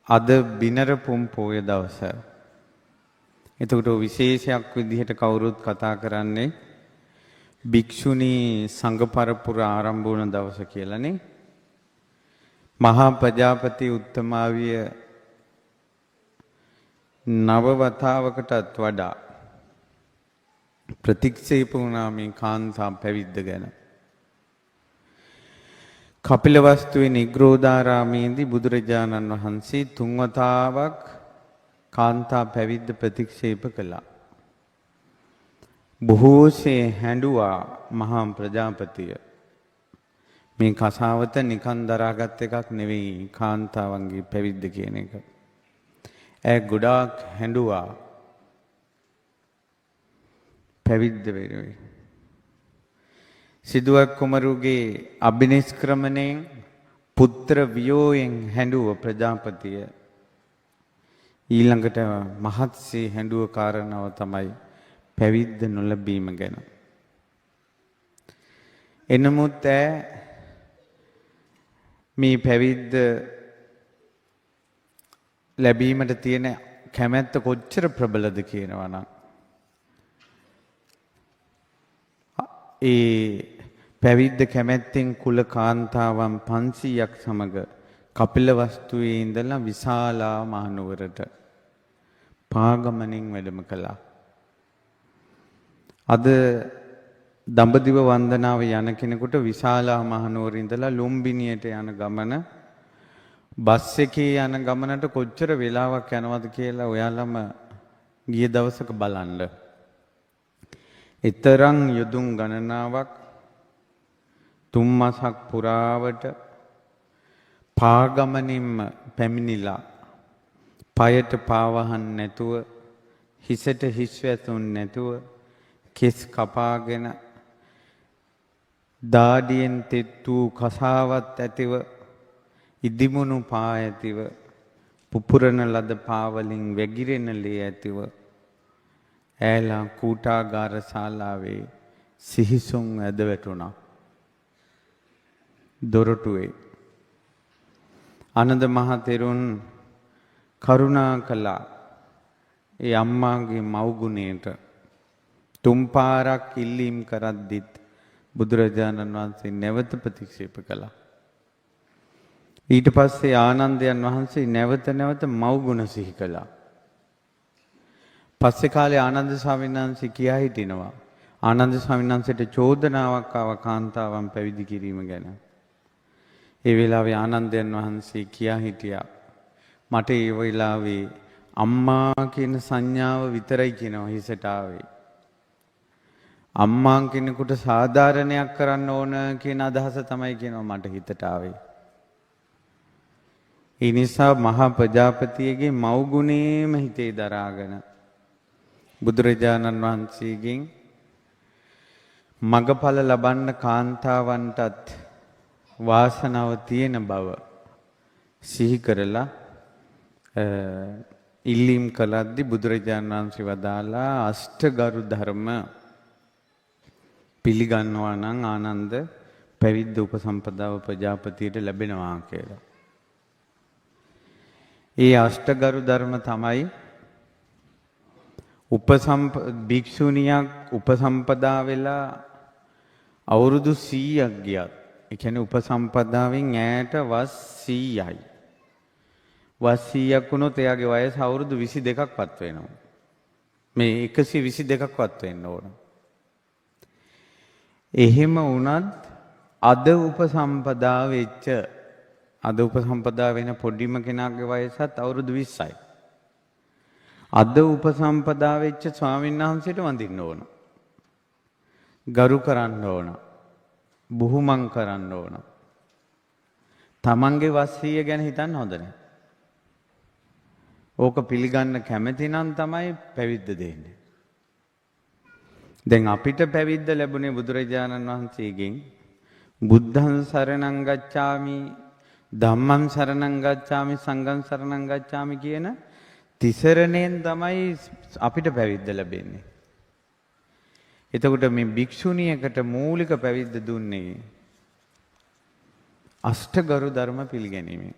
අද බිනර පුම් පෝය දවස. එතකොට විශේෂයක් විදිහට කවුරුත් කතා කරන්නේ භික්ෂුණී සංඝ පරපුර ආරම්භ වුණ දවස කියලානේ. මහා ප්‍රජාපති උත්තමාවිය නව වතාවකටත් වඩා ප්‍රතික්ෂේප වුණා මේ කාන්තා පැවිද්ද ගැන. කපිලවස්තුවේ නිග්‍රෝධාරාමේදී බුදුරජාණන් වහන්සේ 3 වතාවක් කාන්තා පැවිද්ද ප්‍රතික්ෂේප කළා. බොහෝසේ හැඬුවා මහා ප්‍රජාපතිය. මේ කසාවත නිකන් දරාගත් එකක් නෙවෙයි කාන්තාවන්ගේ පැවිද්ද කියන එක. ඈ ගොඩාක් හැඬුවා පැවිද්ද වෙනුවෙන්. සිදුවක් කුමරුගේ අභිනිෂ්ක්‍රමණයෙන් පුත්‍ර වියෝයෙන් හැඬුව ප්‍රජාපතිය. ඊළඟට මහත්සේ හැඬුව කාරණාව තමයි පැවිද්ද නොලැබීම ගැන. එනමුත් මේ පැවිද්ද ලැබීමට තියෙන කැමැත්ත කොච්චර ප්‍රබලද කියනවා නම් ඒ පැවිද්ද කැමැත්තෙන් කුල කාන්තාවන් 500ක් සමග කපිලවස්තුවේ ඉඳලා විශාලා මහනුවරට පාගමනින් වැඩම කළා. අද දඹදිව වන්දනාව යන කෙනෙකුට විශාලා මහනුවර ඉඳලා ලුම්බිනියට යන ගමන බස් එකේ යන ගමනට කොච්චර වෙලාවක් යනවද කියලා ඔයාලම ගිය දවසක බලන්න. ඊතරම් යොදුන් ගණනාවක් 3 මාසක් පුරාවට පාගමනින්ම පැමිණිලා පයට පාවහන් නැතුව හිසට හිස් වැසුන් නැතුව කෙස් කපාගෙන දාඩියෙන් තෙත් වූ කසාවත් ඇතිව ඉදිමුණු පා ඇතිව පුපුරන ලද පාවලින් වැగిරෙන ලේ ඇතිව ඈලා කූටාගාර ශාලාවේ සිහිසුන් ඇද වැටුණා. දොරටුවේ ආනන්ද මහ තෙරුන් කරුණා කළා ඒ අම්මාගේ මව්ගුණයට. 3 පාරක් ඉල්ලීම් කරද්දිත් බුදුරජාණන් වහන්සේ නැවත ප්‍රතික්ෂේප කළා. ඊට පස්සේ ආනන්දයන් වහන්සේ නැවත මව්ගුණ සිහි කළා. පස්සේ කාලේ ආනන්ද ස්වාමීන් වහන්සේ කියා හිටිනවා. ආනන්ද ස්වාමීන් වහන්සේට චෝදනාවක් ආව කාන්තාවන් පැවිදි කිරීම ගැන. ඒ වෙලාවේ ආනන්දයන් වහන්සේ කියා හිටියා මට ඒ වෙලාවේ අම්මා කියන සංඥාව විතරයි කියනවා හිසට ආවේ. අම්මා කෙනෙකුට සාධාරණයක් කරන්න ඕන කියන අදහස තමයි කියනවා මට හිතට ආවේ. ඒ නිසා මහා ප්‍රජාපතියගේ මව්ගුණේම හිතේ දරාගෙන බුදුරජාණන් වහන්සේගෙන් මගඵල ලබන්න කාන්තාවන්ටත් වාසනාව තියෙන බව සිහි කරලා ඉල්ලීම් කළද්දි බුදුරජාණන් වහන්සේ වදාලා අෂ්ටගරු ධර්ම පිළිගන්නවා නම් ආනන්ද පැවිද්ද උපසම්පදාව ප්‍රජාපතියට ලැබෙනවා කියලා. ඒ අෂ්ටගරු ධර්ම තමයි භික්ෂුණියක් උපසම්පදා වෙලා අවුරුදු 100ක් ගියත් ඒ කියන්නේ උපසම්පදාවෙන් ඈට වස් 100යි. වස් 100ක් වුණොත් එයාගේ වයස අවුරුදු 22ක්වත් වෙනවා. මේ 122ක්වත් වෙන්න ඕන. එහෙම වුණත් අද උපසම්පදා වෙන පොඩිම කෙනාගේ වයසත් අවුරුදු 20යි. අද උපසම්පදා වෙච්ච ස්වාමීන් වහන්සේට වඳින්න ඕන. ගරු කරන්න ඕන. බුහුමන් කරන්න ඕන. තමන්ගේ වස්සිය ගැන හිතන්න හොඳ නැහැ. ඕක පිළිගන්න කැමති නම් තමයි පැවිද්ද දෙන්නේ. දැන් අපිට පැවිද්ද ලැබුණේ බුදුරජාණන් වහන්සේගෙන් බුද්ධං සරණං ගච්ඡාමි ධම්මං සරණං ගච්ඡාමි සංඝං සරණං ගච්ඡාමි කියන තිසරණයෙන් තමයි අපිට පැවිද්ද ලැබෙන්නේ. එතකොට මේ භික්ෂුණියකට මූලික පැවිද්ද දුන්නේ අෂ්ටගරු ධර්ම පිළිගැනීමෙන්.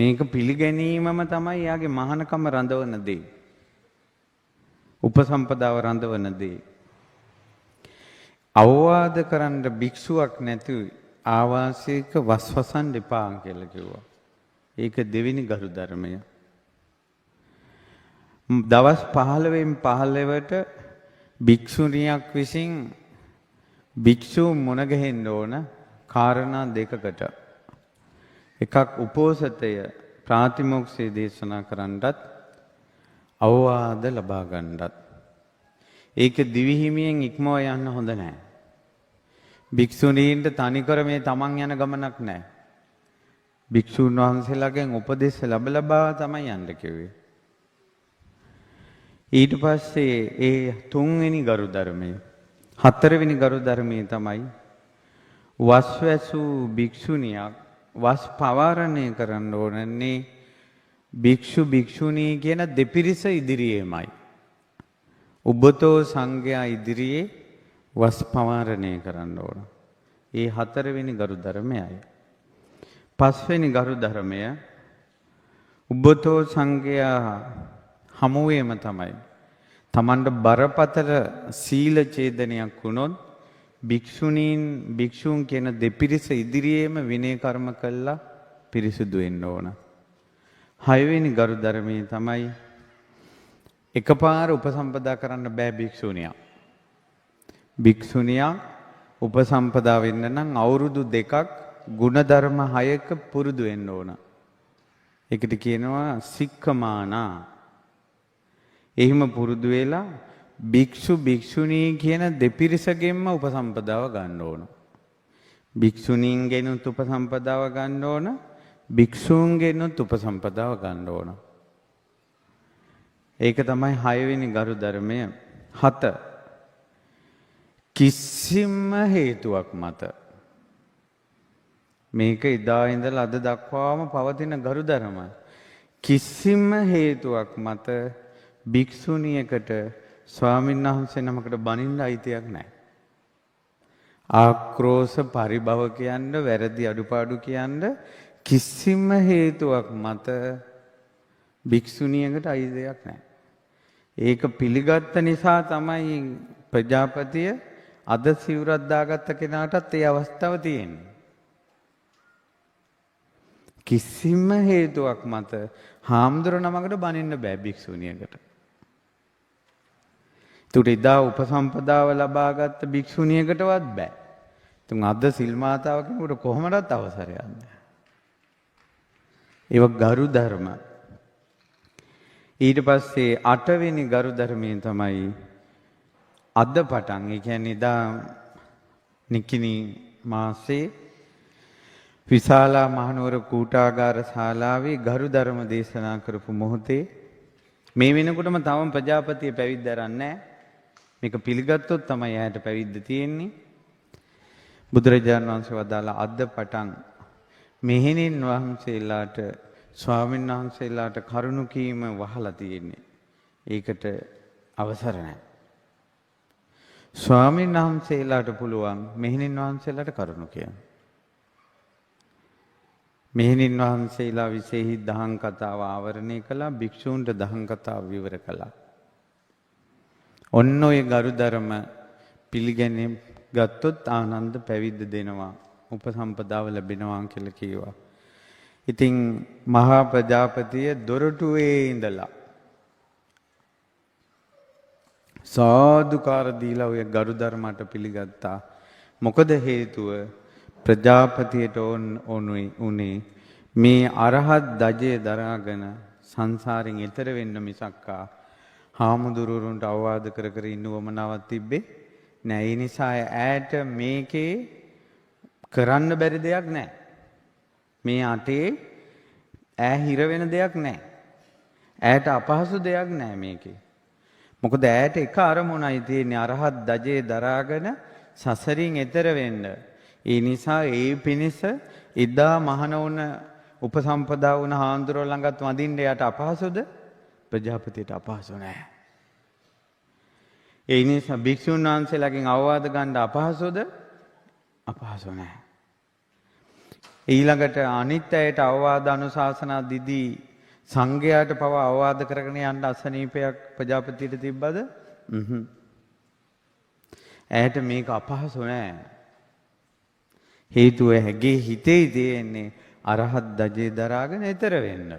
මේක පිළිගැනීමම තමයි යාගේ මහානකම රඳවන දේ. උපසම්පදාව රඳවන දේ. අවවාද කරන්න භික්ෂුවක් නැති ආවාසයක වස්වසන් දෙපා කියලා කිව්වා. ඒක දෙවෙනි ගරු ධර්මය. දවස් 15න් 15ට භික්ෂුණියක් විසින් භික්ෂූන් මුණ ගැහෙන්න ඕන කාරණා දෙකකට. එකක් උපෝසතය ප්‍රාතිමෝක්ෂය දේශනා කරන්නත් අවවාද ලබා ගන්නත්. ඒක දිවිහිමියෙන් ඉක්මව යන්න හොඳ නැහැ. භික්ෂුණීන්ට තනිකර මේ තමන් යන ගමනක් නැහැ. භික්ෂුන් වහන්සේලාගෙන් උපදෙස් ලැබලා තමයි යන්න කිව්වේ. ඊට පස්සේ ඒ තුන්වෙනි ගරු ධර්මය හතරවෙනි ගරු ධර්මයේ තමයි වස්වැසූ භික්ෂුණියක් වස් පවාරණය කරන්න ඕනන්නේ භික්ෂු භික්ෂුණී කියන දෙපිරිස ඉදිරියේමයි. උබතෝ සංඝයා ඉදිරියේ වස් පවාරණය කරන්න ඕන. ඒ හතරවෙනි ගරු ධර්මයයි. පස්වෙනි ගරු ධර්මය උබතෝ සංඝයා හමුවේම තමයි. තමන්ට බරපතල සීල ඡේදනයක් වුණොත් භික්ෂුන් කියන දෙපිරිස ඉදිරියේම විනය කර්ම කළා පිරිසුදු වෙන්න ඕන. හයවෙනි ගරු ධර්මයේ තමයි එකපාර උපසම්පදා කරන්න බෑ භික්ෂුණියක්. භික්ෂුණියක් උපසම්පදා වෙන්න නම් අවුරුදු 2ක් ගුණධර්ම 6ක පුරුදු වෙන්න ඕන. ඒකට කියනවා සික්ඛමානා. එහෙම පුරුදු වෙලා භික්ෂු භික්ෂුණී කියන දෙපිරිසගෙන්ම උපසම්පදාව ගන්න ඕන. භික්ෂුණීන්ගෙනුත් උපසම්පදාව ගන්න ඕන. භික්ෂූන්ගෙනුත් උපසම්පදාව ගන්න ඕන. ඒක තමයි 6 වෙනි ගරු ධර්මය. 7 කිසිම හේතුවක් මත මේක එදා ඉඳලා අද දක්වාම පවතින ගරු ධර්ම. කිසිම හේතුවක් මත භික්ෂුණියකට ස්වාමීන් වහන්සේ නමකට බනින්න අයිතියක් නැහැ. ආක්‍රෝෂ පරිභව කියන්න වැරදි අඩුපාඩු කියන්න කිසිම හේතුවක් මත භික්ෂුණියකට අයිතියක් නැහැ. ඒක පිළිගත්ත නිසා තමයි ප්‍රජාපතිය අද සිවුරක් දාගත්ත කෙනාටත් ඒ අවස්ථාව තියෙන්නේ. කිසිම හේතුවක් මත හාමුදුරුවෝ නමකට බනින්න බෑ භික්ෂුණියකට. ඒකට එදා උපසම්පදාව ලබාගත් භික්ෂුණියකටවත් බෑ. තුන් අද සිල් මාතාව කෙනෙකුට කොහොමදත් අවසරයක් නැහැ. ඒක ගරු ධර්ම. ඊට පස්සේ 8 වෙනි ගරු ධර්මයෙන් තමයි අද පටන් ඒ කියන්නේ එදා නිකිණි මාසේ විශාලා මහනුවර කූටාගාර ශාලාවේ ගරු ධර්ම දේශනා කරපු මොහොතේ මේ වෙනකොටම තවම ප්‍රජාපතිය පැවිද්ද අරන්නේ නැහැ. මේක පිළිගත්තොත් තමයි එයාට පැවිද්ද තියෙන්නේ. බුදුරජාණන් වහන්සේ වදාලා අද පටන් මෙහෙණින් වහන්සේලාට ස්වාමීන් වහන්සේලාට කරුණු කීම වහලා තියෙන්නේ. ඒකට අවසර නැහැ. ස්වාමීන් වහන්සේලාට පුළුවන් මෙහෙණින් වහන්සේලාට කරුණු කියන්න. මෙහෙණින් වහන්සේලා විශේෂ දහම් කතාව ආවරණය කළා. භික්ෂූන්ට දහම් කතාව විවර කළා. ඔන්න ඔය ගරු ධර්ම පිළිගැනීම ගත්තොත් ආනන්ද පැවිද්ද දෙනවා. උපසම්පදාව ලැබෙනවා කියලා කිව්වා. ඉතින් මහා ප්‍රජාපතිය දොරටුවේ ඉඳලා සාදුකාර දීලා ඔය ගරු ධර්මයට පිළිගත්තා. මොකද හේතුව ප්‍රජාපතියට උනේ මේ අරහත් දජය දරාගෙන සංසාරෙන් එතර වෙන්න මිසක්කා හාමුදුරුවරුන්ට අවවාද කර කර ඉන්න වමනාවක් තිබ්බේ නෑ. ඒ නිසා ඈට මේකේ කරන්න බැරි දෙයක් නෑ. මේ අටේ ඈ හිර වෙන දෙයක් නෑ. ඈට අපහසු දෙයක් නෑ මේකේ. මොකද ඈට එක අරමුණයි තියෙන්නේ අරහත් දජේ දරාගෙන සසරින් එතර වෙන්න. ඒ නිසා ඒ පිණිස එදා මහණ වුණ උපසම්පදා වුණ හාමුදුරුවෝ ළඟත් වඳින්න යට අපහසුද? ප්‍රජාපතියට අපහසු නෑ. ඒ නිසා භික්ෂුන් වහන්සේලාගෙන් අවවාද ගන්න අපහසුද? අපහසු නෑ. ඊළඟට අනිත් අයට අවවාද අනුශාසනා දීදී සංඝයාට පව අවවාද කරගෙන යන්න අසනීපයක් ප්‍රජාපතිට තිබ්බද? ඇයට මේක අපහසු නෑ. හේතුව ඇගේ හිතේ තියෙන්නේ අරහත් දජේ දරාගෙන ඈතර වෙන්න.